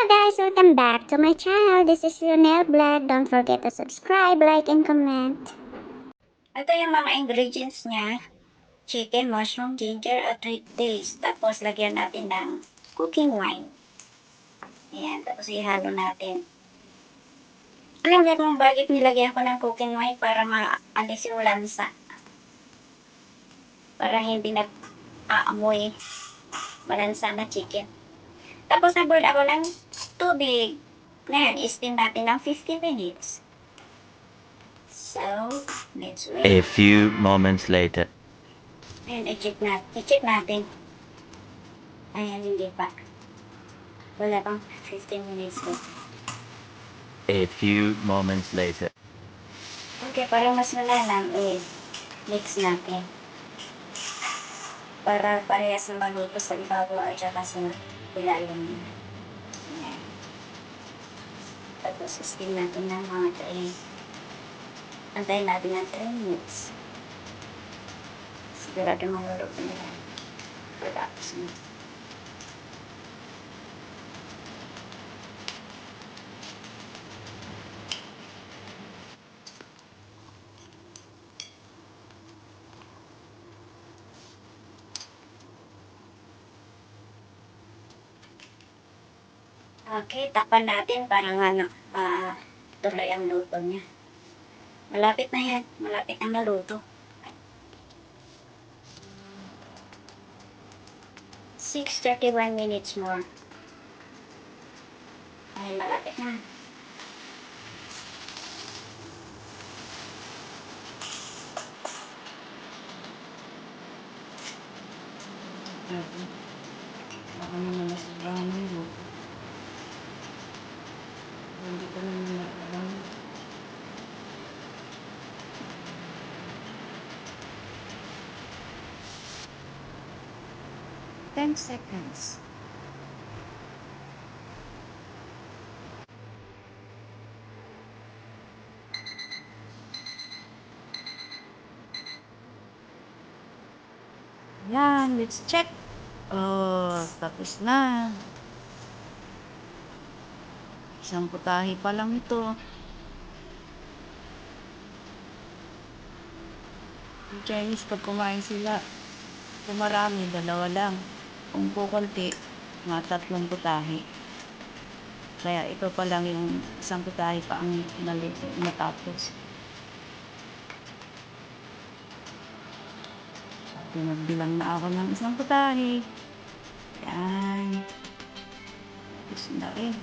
Guys, welcome back to my channel. This is Lionel Black. Don't forget to subscribe, like, and comment. Ito yung mga ingredients niya. Chicken, mushroom, ginger, at dace. Tapos lagyan natin ng cooking wine. Ayan, tapos ihalo natin. Alam niyo kung bakit nilagyan ko ng cooking wine para maalis yung lansa. Para hindi nag-aamoy malansa na chicken. Tapos nag-boil ako ng tubig. Ngayon, steam natin ng 15 minutes. So, let's wait. A few moments later. Ayan, i-check natin. Ayan, hindi pa. Wala pang 15 minutes ko. A few moments later. Okay, para mas malalang, mix natin. Para parehas na maluto sa ibabaw at saka sa ilalim. Ayan. Tapos, steam natin ng mga 3. Antayin natin ng 3 minutes. Sigurado maluluto na yan. Relax na. Okay, takpan natin para tuloy ang luto niya. Malapit na yan. Malapit na maluto. 6:31 minutes more. Ay, malapit na. Baka naman nasobrahan mo yun. Hindi ko naman nakakabang. 10 seconds. Yan, let's check. Oh, tapos na. Isang putahe pa lang ito. Yung Chinese, pag kumain sila, kung marami, 2 lang. Kung kukunti, mga 3 putahe. Kaya ito pa lang yung isang putahe pa ang natapos. Nagbilang na ako ng isang putahe. Yan. Tapos na rin.